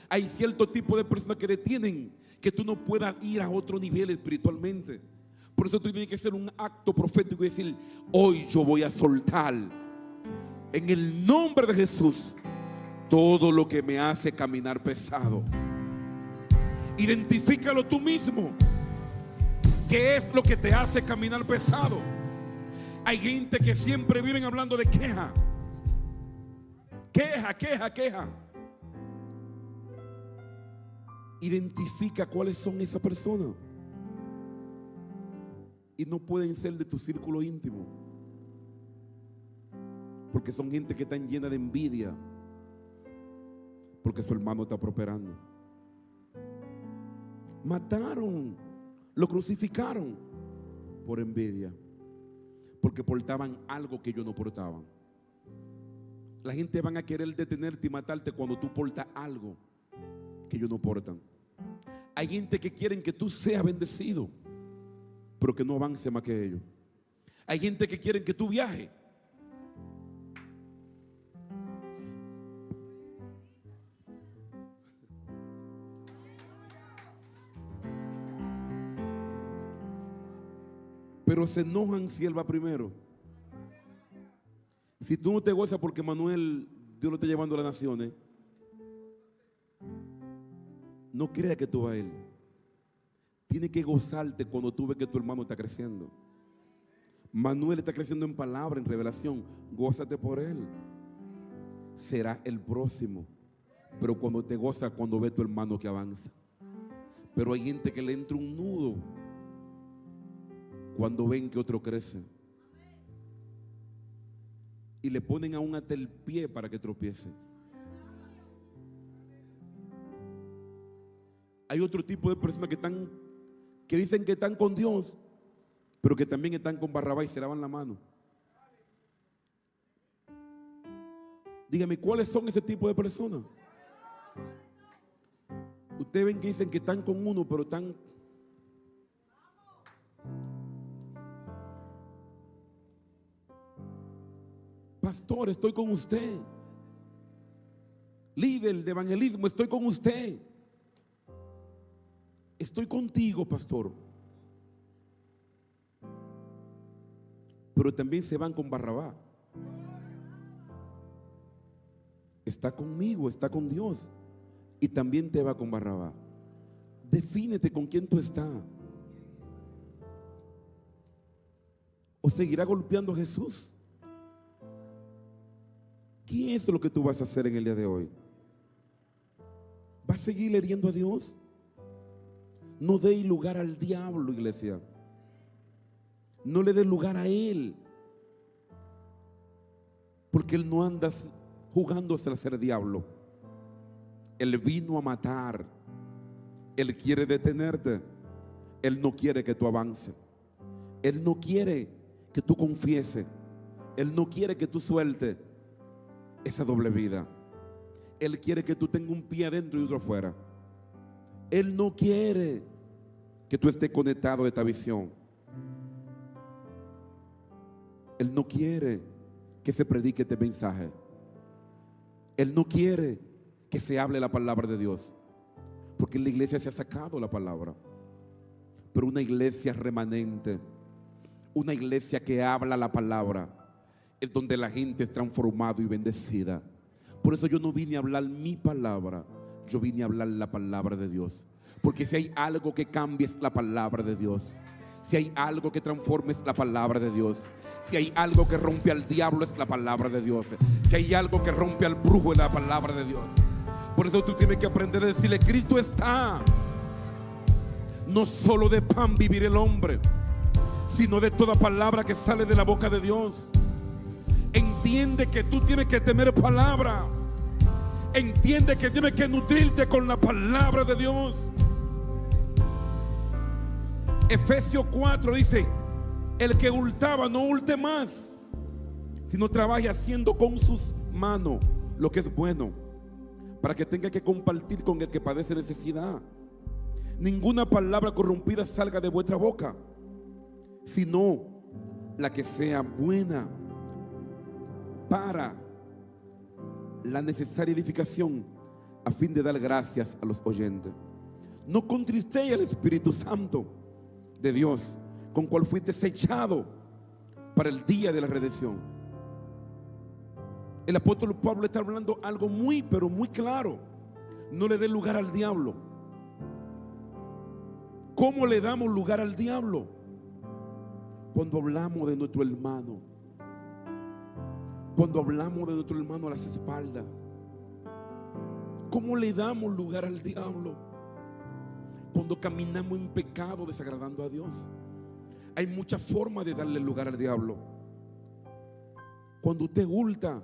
Hay cierto tipo de personas que detienen que tú no puedas ir a otro nivel espiritualmente. Por eso tú tienes que hacer un acto profético y decir: hoy yo voy a soltar en el nombre de Jesús todo lo que me hace caminar pesado. Identifícalo tú mismo. ¿Qué es lo que te hace caminar pesado? Hay gente que siempre viven hablando de queja. Queja, queja, queja. Identifica cuáles son esas personas. Y no pueden ser de tu círculo íntimo, porque son gente que están llena de envidia, porque su hermano está prosperando. Mataron, lo crucificaron por envidia, porque portaban algo que ellos no portaban. La gente van a querer detenerte y matarte cuando tú portas algo que ellos no portan. Hay gente que quieren que tú seas bendecido, pero que no avance más que ellos. Hay gente que quieren que tú viajes, pero se enojan si él va primero. Si tú no te gozas porque Manuel, Dios lo está llevando a las naciones, no creas que tú vas a él. Tienes que gozarte cuando tú ves que tu hermano está creciendo. Manuel está creciendo en palabra, en revelación. Gózate por él. Será el próximo. Pero cuando te gozas, cuando ves tu hermano que avanza. Pero hay gente que le entra un nudo cuando ven que otro crece. Y le ponen aún hasta el pie para que tropiece. Hay otro tipo de personas que dicen que están con Dios, pero que también están con Barrabás y se lavan la mano. Dígame, ¿cuáles son ese tipo de personas? Ustedes ven que dicen que están con uno, pero están... Pastor, estoy con usted. Líder de evangelismo, estoy con usted. Estoy contigo, pastor. Pero también se van con Barrabás. Está conmigo, está con Dios. Y también te va con Barrabás. Defínete con quién tú estás. ¿O seguirá golpeando a Jesús? ¿Qué es lo que tú vas a hacer en el día de hoy? ¿Vas a seguir hiriendo a Dios? No deis lugar al diablo, iglesia. No le des lugar a él, porque él no anda jugándose a ser diablo. Él vino a matar. Él quiere detenerte. Él no quiere que tú avances. Él no quiere que tú confieses. Él no quiere que tú sueltes esa doble vida. Él quiere que tú tengas un pie adentro y otro afuera. Él no quiere que tú estés conectado a esta visión. Él no quiere que se predique este mensaje. Él no quiere que se hable la palabra de Dios, porque en la iglesia se ha sacado la palabra. Pero una iglesia remanente, una iglesia que habla la palabra, es donde la gente es transformada y bendecida. Por eso yo no vine a hablar mi palabra, yo vine a hablar la palabra de Dios. Porque si hay algo que cambie es la palabra de Dios. Si hay algo que transforme es la palabra de Dios. Si hay algo que rompe al diablo es la palabra de Dios. Si hay algo que rompe al brujo es la palabra de Dios. Por eso tú tienes que aprender a decirle: Cristo está. No solo de pan vivir el hombre, sino de toda palabra que sale de la boca de Dios. Entiende que tú tienes que tener palabra. Entiende que tienes que nutrirte con la palabra de Dios. Efesios 4 dice: el que hurtaba no hurte más, sino trabaje haciendo con sus manos lo que es bueno, para que tenga que compartir con el que padece necesidad. ninguna palabra corrompida salga de vuestra boca, sino la que sea buena para la necesaria edificación, a fin de dar gracias a los oyentes. No contristéis al Espíritu Santo de Dios, con cual fuiste sellado para el día de la redención. El apóstol Pablo está hablando algo muy, pero muy claro. No le dé lugar al diablo. ¿Cómo le damos lugar al diablo? Cuando hablamos de nuestro hermano, cuando hablamos de nuestro hermano a las espaldas. ¿Cómo le damos lugar al diablo? Cuando caminamos en pecado, desagradando a Dios. Hay muchas formas de darle lugar al diablo. Cuando usted hurta,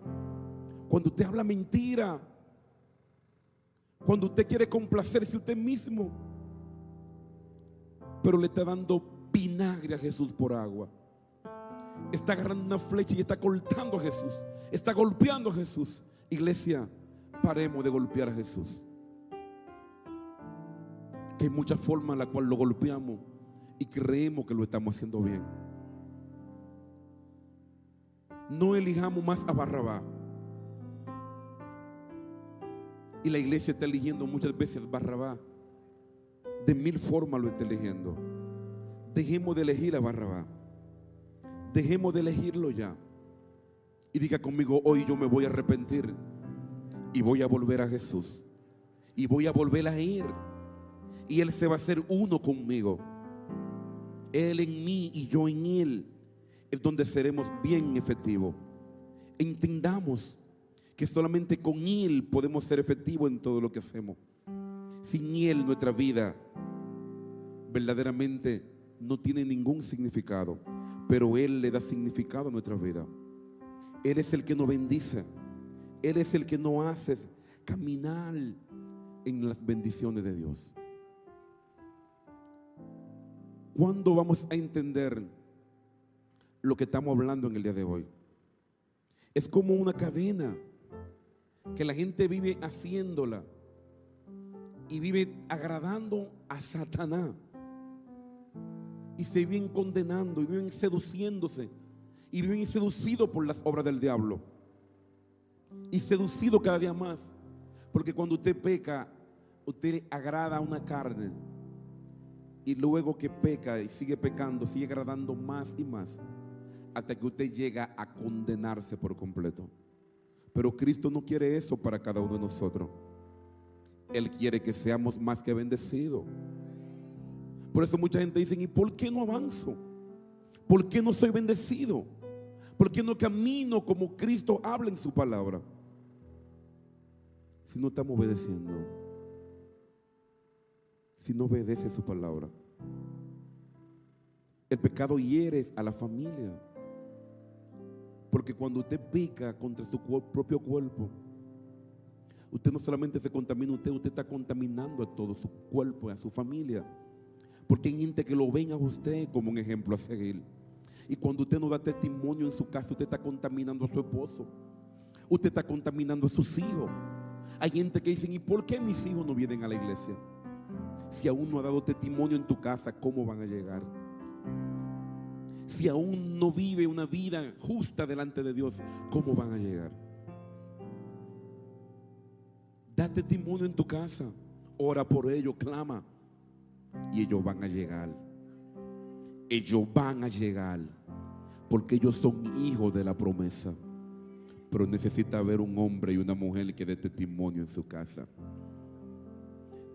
cuando usted habla mentira, cuando usted quiere complacerse usted mismo, pero le está dando vinagre a Jesús por agua. Está agarrando una flecha y está cortando a Jesús, está golpeando a Jesús. Iglesia, paremos de golpear a Jesús. Que hay muchas formas en las cuales lo golpeamos y creemos que lo estamos haciendo bien. No elijamos más a Barrabás. Y la iglesia está eligiendo muchas veces Barrabás. De mil formas lo está eligiendo. Dejemos de elegir a Barrabás. Dejemos de elegirlo ya. Y diga conmigo: hoy yo me voy a arrepentir y voy a volver a Jesús. Y voy a volver a ir. Y Él se va a hacer uno conmigo. Él en mí y yo en Él. Es donde seremos bien efectivos. Entendamos que solamente con Él podemos ser efectivos en todo lo que hacemos. Sin Él nuestra vida verdaderamente no tiene ningún significado. Pero Él le da significado a nuestra vida. Él es el que nos bendice. Él es el que nos hace caminar en las bendiciones de Dios. ¿Cuándo vamos a entender lo que estamos hablando en el día de hoy? Es como una cadena que la gente vive haciéndola y vive agradando a Satanás. Y se viven condenando y viven seduciéndose y viven seducidos por las obras del diablo. Y seducido cada día más. Porque cuando usted peca, usted agrada a una carne. Y luego que peca y sigue pecando, sigue agradando más y más, hasta que usted llega a condenarse por completo. Pero Cristo no quiere eso para cada uno de nosotros. Él quiere que seamos más que bendecidos. Por eso mucha gente dice: ¿y por qué no avanzo? ¿Por qué no soy bendecido? ¿Por qué no camino como Cristo habla en su palabra? Si no estamos obedeciendo, si no obedece su palabra. El pecado hiere a la familia. Porque cuando usted peca contra su propio cuerpo, usted no solamente se contamina usted está contaminando a todo su cuerpo, a su familia. Porque hay gente que lo ven a usted como un ejemplo a seguir. Y cuando usted no da testimonio en su casa, usted está contaminando a su esposo. Usted está contaminando a sus hijos. Hay gente que dicen: ¿y por qué mis hijos no vienen a la iglesia? Si aún no ha dado testimonio en tu casa, ¿cómo van a llegar? Si aún no vive una vida justa delante de Dios, ¿cómo van a llegar? Da testimonio en tu casa. Ora por ellos, clama. Y ellos van a llegar. Ellos van a llegar. Porque ellos son hijos de la promesa. Pero necesita haber un hombre y una mujer que dé testimonio en su casa.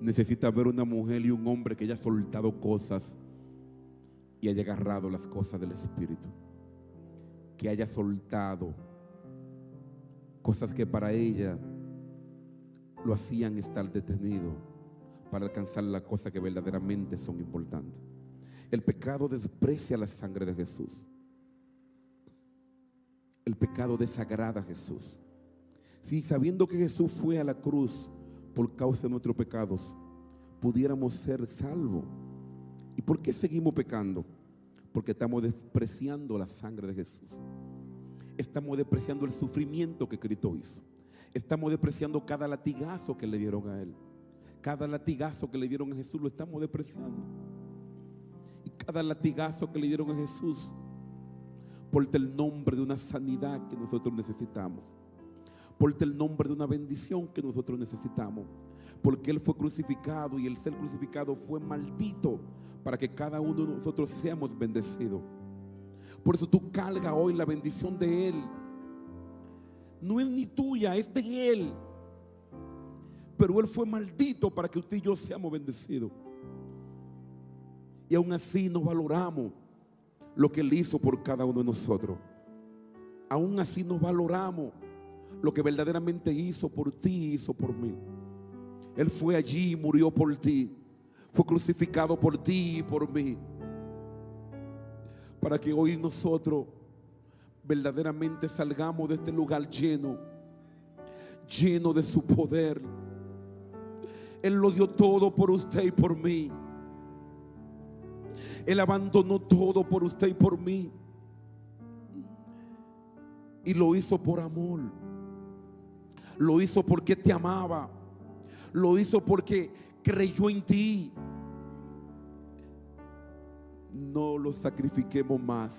Necesita haber una mujer y un hombre que haya soltado cosas y haya agarrado las cosas del Espíritu. Que haya soltado cosas que para ella lo hacían estar detenido para alcanzar las cosas que verdaderamente son importantes. El pecado desprecia la sangre de Jesús. El pecado desagrada a Jesús. Si sabiendo que Jesús fue a la cruz por causa de nuestros pecados, pudiéramos ser salvos. ¿Y por qué seguimos pecando? Porque estamos despreciando la sangre de Jesús. Estamos despreciando el sufrimiento que Cristo hizo. Estamos despreciando cada latigazo que le dieron a Él, Cada latigazo que le dieron a Jesús lo estamos despreciando. Y cada latigazo que le dieron a Jesús porta el nombre de una sanidad que nosotros necesitamos. Porta el nombre de una bendición que nosotros necesitamos. Porque Él fue crucificado y el ser crucificado fue maldito para que cada uno de nosotros seamos bendecidos. Por eso tú cargas hoy la bendición de Él. No es ni tuya, es de Él. Pero Él fue maldito para que usted y yo seamos bendecidos. Y aún así no valoramos lo que Él hizo por cada uno de nosotros. Aún así no valoramos lo que verdaderamente hizo por ti, hizo por mí. Él fue allí y murió por ti. Fue crucificado por ti y por mí. Para que hoy nosotros verdaderamente salgamos de este lugar lleno de su poder. Él lo dio todo por usted y por mí. Él abandonó todo por usted y por mí. Y lo hizo por amor. Lo hizo porque te amaba. Lo hizo porque creyó en ti. No lo sacrifiquemos más.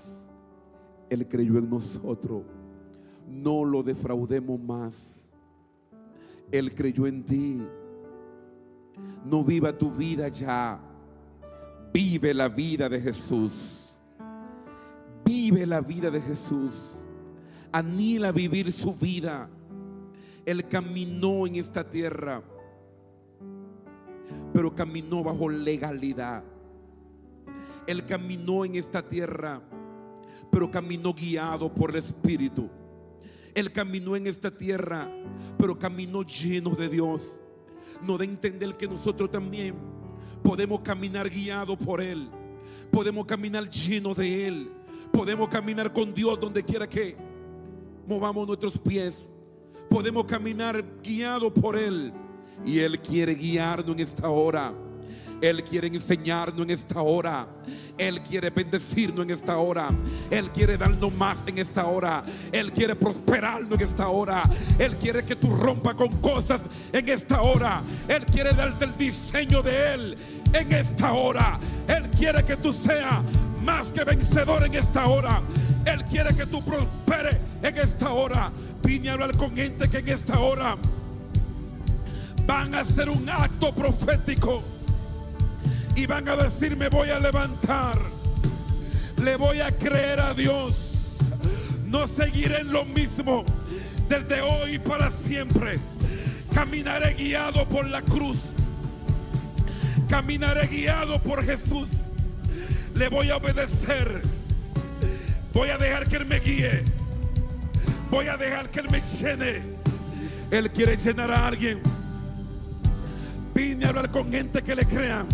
Él creyó en nosotros. No lo defraudemos más. Él creyó en ti. No viva tu vida ya. Vive la vida de Jesús. Vive la vida de Jesús. Anhela vivir su vida. Él caminó en esta tierra, pero caminó bajo legalidad. Él caminó en esta tierra, pero caminó guiado por el Espíritu. Él caminó en esta tierra, pero caminó lleno de Dios. No de entender que nosotros también podemos caminar guiados por Él. Podemos caminar llenos de Él. Podemos caminar con Dios donde quiera que movamos nuestros pies. Podemos caminar guiados por Él. Y Él quiere guiarnos en esta hora. Él quiere enseñarnos en esta hora. Él quiere bendecirnos en esta hora. Él quiere darnos más en esta hora. Él quiere prosperarnos en esta hora. Él quiere que tú rompas con cosas en esta hora. Él quiere darte el diseño de Él en esta hora. Él quiere que tú seas más que vencedor en esta hora. Él quiere que tú prosperes en esta hora. Vine a hablar con gente que en esta hora van a hacer un acto profético y van a decir: me voy a levantar, le voy a creer a Dios, no seguiré en lo mismo desde hoy para siempre. Caminaré guiado por la cruz, caminaré guiado por Jesús. Le voy a obedecer, voy a dejar que Él me guíe, voy a dejar que Él me llene. Él quiere llenar a alguien. Vine a hablar con gente que le crean,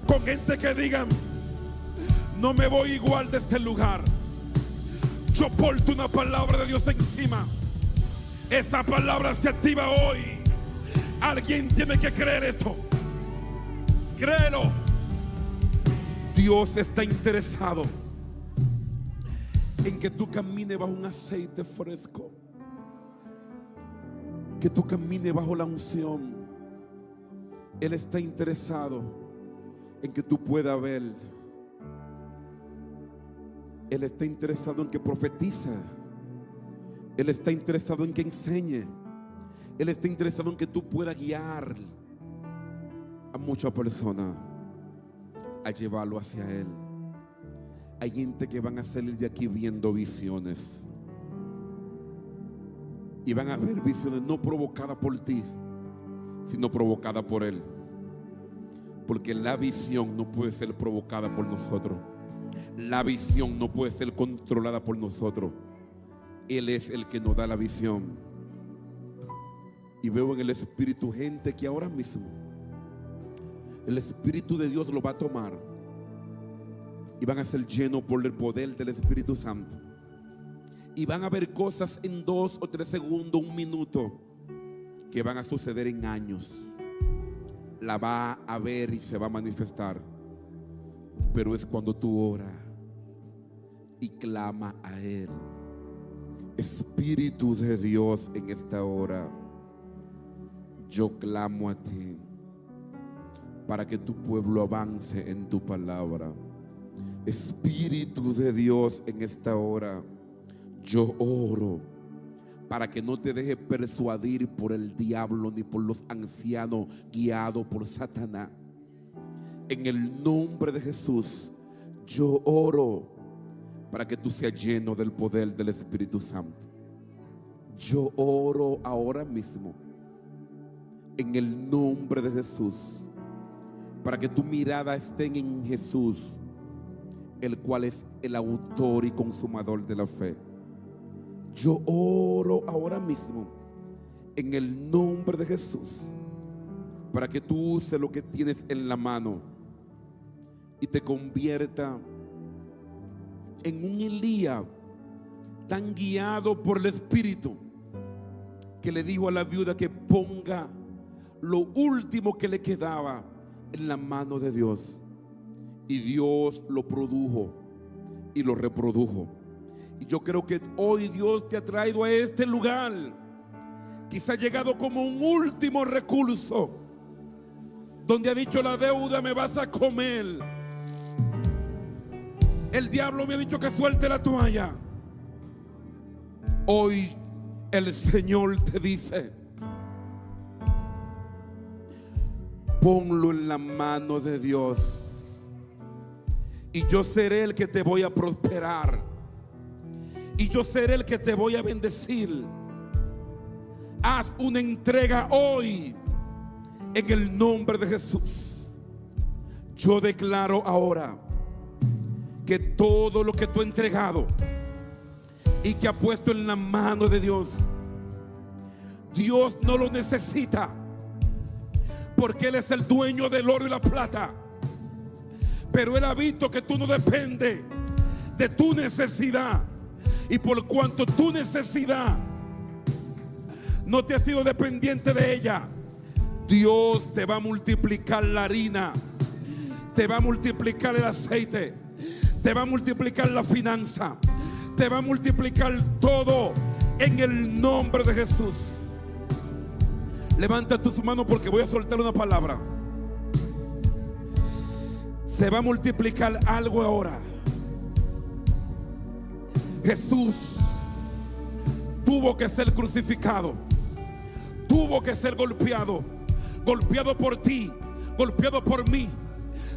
con gente que digan: no me voy igual de este lugar. Yo porto una palabra de Dios encima. Esa palabra se activa hoy. Alguien tiene que creer esto. Créelo. Dios está interesado en que tú camines bajo un aceite fresco, que tú camines bajo la unción. Él está interesado en que tú puedas ver. Él está interesado en que profetice. Él está interesado en que enseñe. Él está interesado en que tú puedas guiar a muchas personas a llevarlo hacia Él. Hay gente que van a salir de aquí viendo visiones. Y van a ver visiones no provocadas por ti, sino provocada por Él. Porque la visión no puede ser provocada por nosotros. La visión no puede ser controlada por nosotros. Él es el que nos da la visión. Y veo en el Espíritu gente que ahora mismo el Espíritu de Dios lo va a tomar y van a ser llenos por el poder del Espíritu Santo. Y van a ver cosas en 2 o 3 segundos, 1 minuto, que van a suceder en años. La va a ver y se va a manifestar. Pero es cuando tú oras y clama a Él. Espíritu de Dios, en esta hora, yo clamo a ti para que tu pueblo avance en tu palabra. Espíritu de Dios, en esta hora yo oro para que no te dejes persuadir por el diablo ni por los ancianos guiados por Satanás. En el nombre de Jesús yo oro para que tú seas lleno del poder del Espíritu Santo. Yo oro ahora mismo en el nombre de Jesús para que tu mirada esté en Jesús, el cual es el autor y consumador de la fe. Yo oro ahora mismo en el nombre de Jesús para que tú uses lo que tienes en la mano y te convierta en un Elías tan guiado por el Espíritu que le dijo a la viuda que ponga lo último que le quedaba en la mano de Dios. Y Dios lo produjo y lo reprodujo. Y yo creo que hoy Dios te ha traído a este lugar. Quizá ha llegado como un último recurso, donde ha dicho: la deuda me vas a comer. El diablo me ha dicho que suelte la toalla. Hoy el Señor te dice: ponlo en la mano de Dios y yo seré el que te voy a prosperar, y yo seré el que te voy a bendecir. Haz una entrega hoy en el nombre de Jesús. Yo declaro ahora que todo lo que tú has entregado y que has puesto en la mano de Dios, Dios no lo necesita, porque Él es el dueño del oro y la plata. Pero Él ha visto que tú no dependes de tu necesidad, y por cuanto tu necesidad no te ha sido dependiente de ella, Dios te va a multiplicar la harina, te va a multiplicar el aceite, te va a multiplicar la finanza, te va a multiplicar todo en el nombre de Jesús. Levanta tus manos porque voy a soltar una palabra. Se va a multiplicar algo ahora. Jesús tuvo que ser crucificado, tuvo que ser golpeado, golpeado por ti, golpeado por mí,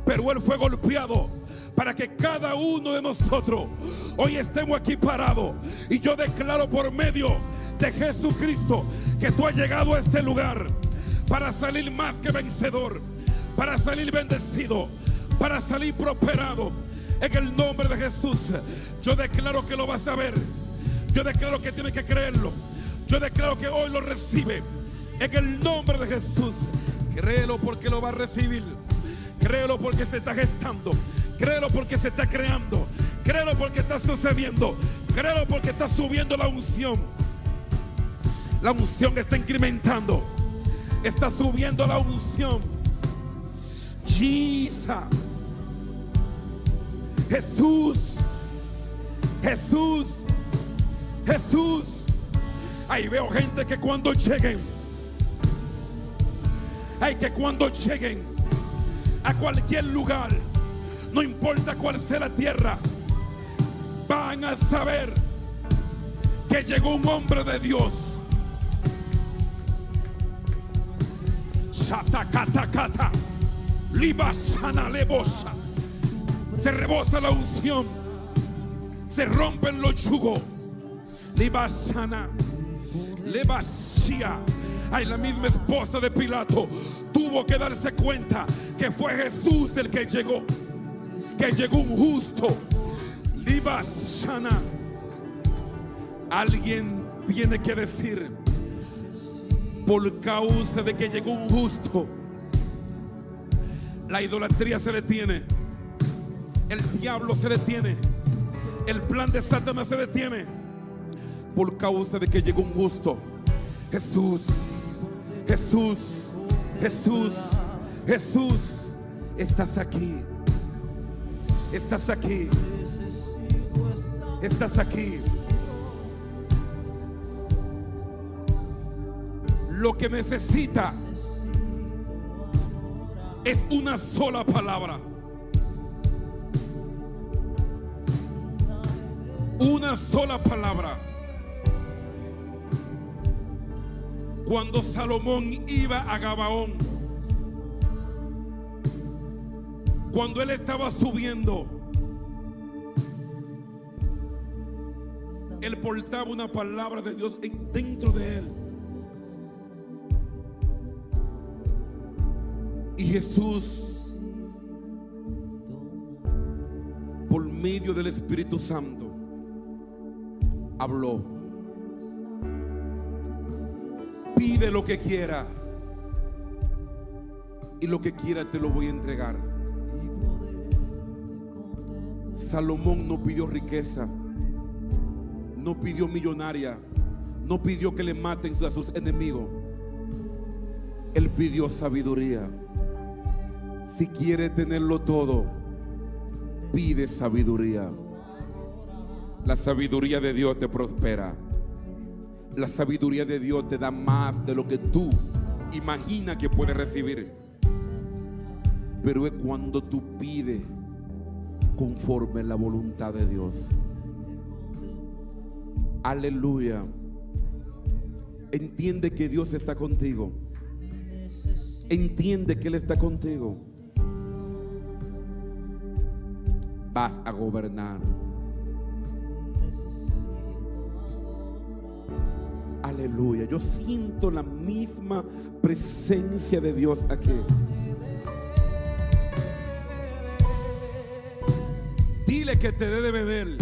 pero Él fue golpeado para que cada uno de nosotros hoy estemos aquí parados. Y yo declaro por medio de Jesucristo que tú has llegado a este lugar para salir más que vencedor, para salir bendecido, para salir prosperado. En el nombre de Jesús, yo declaro que lo vas a ver. Yo declaro que tienes que creerlo. Yo declaro que hoy lo recibe. En el nombre de Jesús, créelo porque lo va a recibir. Créelo porque se está gestando. Créelo porque se está creando. Créelo porque está sucediendo. Créelo porque está subiendo la unción. La unción está incrementando. Está subiendo la unción. Jesus. Jesús. Jesús. Jesús. Ahí veo gente que cuando lleguen, a cualquier lugar, no importa cuál sea la tierra, van a saber que llegó un hombre de Dios. Shatakata, libasana lebosa. Se rebosa la unción, se rompen los yugos. Libasana, lebasía. Ay, la misma esposa de Pilato tuvo que darse cuenta que fue Jesús el que llegó un justo. Libasana. Alguien tiene que decir: por causa de que llegó un justo, la idolatría se detiene, el diablo se detiene, el plan de Satanás se detiene, por causa de que llegó un justo. Jesús, Jesús, Jesús, Jesús, estás aquí, estás aquí, estás aquí. Lo que necesita Es una sola palabra. Una sola palabra. Cuando Salomón iba a Gabaón, cuando él estaba subiendo, él portaba una palabra de Dios dentro de él. Y Jesús, por medio del Espíritu Santo, habló. Pide lo que quiera, y lo que quiera te lo voy a entregar. Salomón no pidió riqueza, no pidió millonaria, no pidió que le maten a sus enemigos. Él pidió sabiduría. Si quiere tenerlo todo, pide sabiduría. La sabiduría de Dios te prospera. La sabiduría de Dios te da más de lo que tú imaginas que puedes recibir. Pero es cuando tú pides conforme a la voluntad de Dios. Aleluya. Entiende que Dios está contigo. Entiende que Él está contigo. Vas a gobernar. Aleluya. Yo siento la misma presencia de Dios aquí. Dile que te dé de beber.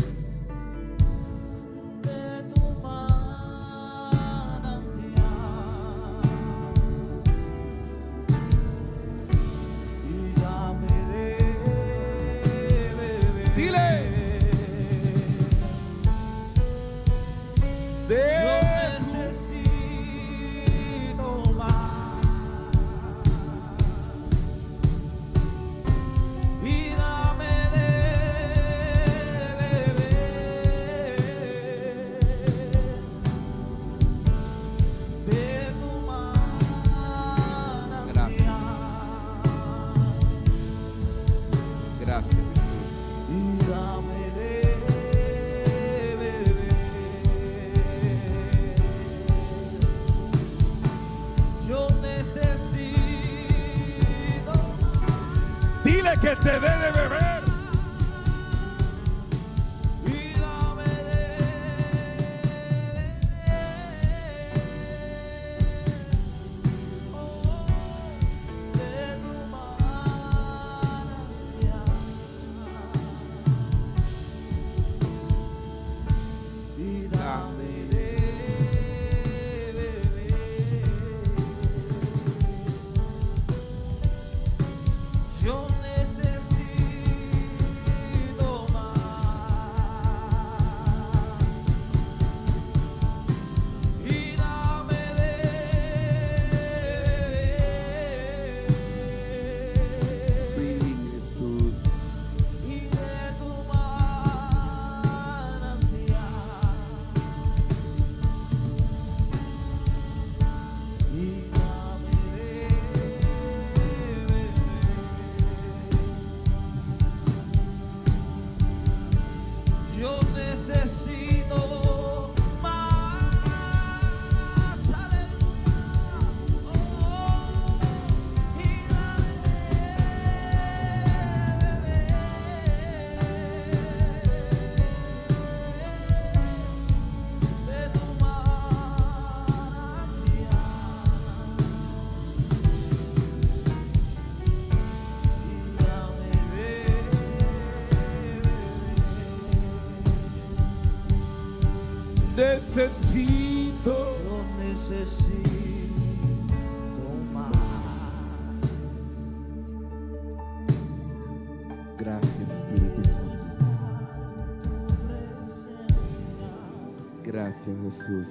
Que te dé de beber. Y dame de tu manantial. Y dame de beber. Yo necesito más. Gracias, Espíritu Santo. Gracias, Jesús.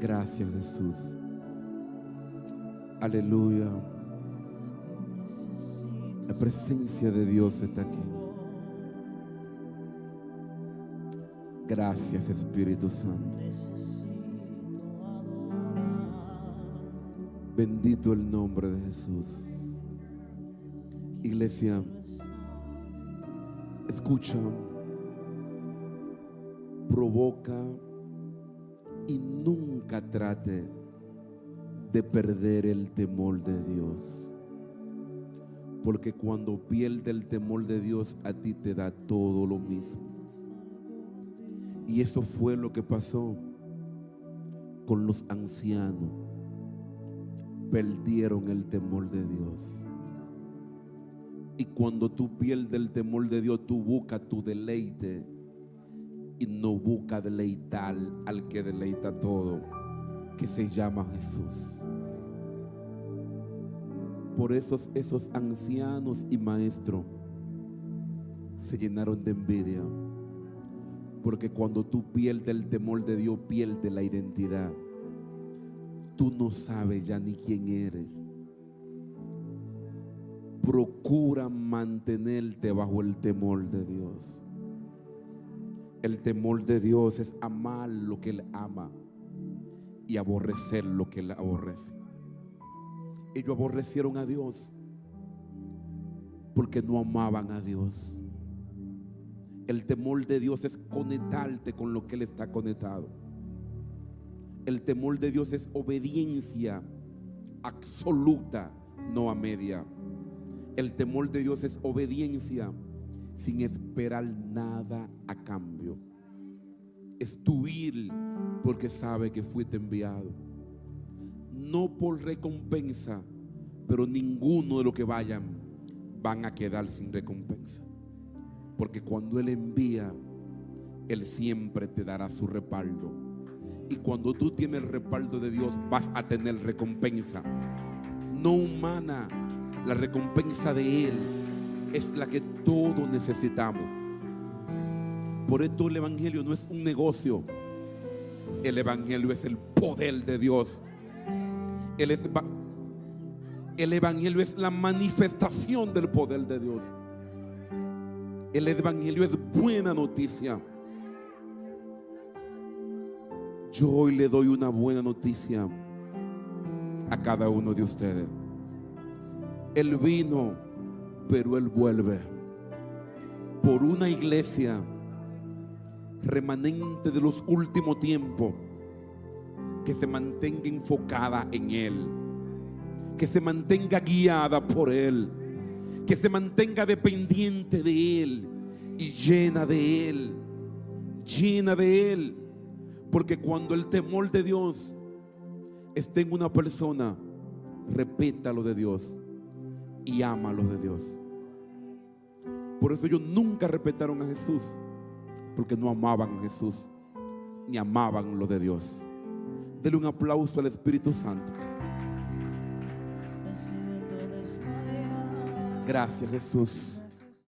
Gracias, Jesús. Aleluya. La presencia de Dios está aquí. Gracias, Espíritu Santo. Bendito el nombre de Jesús. Iglesia, escucha, provoca y nunca trate de perder el temor de Dios. Porque cuando pierde el temor de Dios, a ti te da todo lo mismo. Y eso fue lo que pasó con los ancianos. Perdieron el temor de Dios. Y cuando tú pierdes el temor de Dios, tú buscas tu deleite y no buscas deleitar al que deleita todo, que se llama Jesús. Por eso esos ancianos y maestros se llenaron de envidia. Porque cuando tú pierdes el temor de Dios, pierdes la identidad. Tú no sabes ya ni quién eres. Procura mantenerte bajo el temor de Dios. El temor de Dios es amar lo que Él ama y aborrecer lo que Él aborrece. Ellos aborrecieron a Dios porque no amaban a Dios. El temor de Dios es conectarte con lo que Él está conectado. El temor de Dios es obediencia absoluta, no a media. El temor de Dios es obediencia sin esperar nada a cambio. Es tu ir porque sabe que fuiste enviado. No por recompensa, pero ninguno de los que vayan van a quedar sin recompensa. Porque cuando Él envía, Él siempre te dará su respaldo. Y cuando tú tienes el respaldo de Dios, vas a tener recompensa. No humana, la recompensa de Él es la que todos necesitamos. Por esto el Evangelio no es un negocio. El Evangelio es el poder de Dios. El Evangelio es la manifestación del poder de Dios. El Evangelio es buena noticia. Yo hoy le doy una buena noticia a cada uno de ustedes. Él vino, pero Él vuelve por una iglesia remanente de los últimos tiempos, que se mantenga enfocada en Él, que se mantenga guiada por Él, que se mantenga dependiente de Él y llena de Él, llena de Él. Porque cuando el temor de Dios esté en una persona, respeta lo de Dios y ama lo de Dios. Por eso ellos nunca respetaron a Jesús, porque no amaban a Jesús ni amaban lo de Dios. Dele un aplauso al Espíritu Santo. Gracias, Jesús.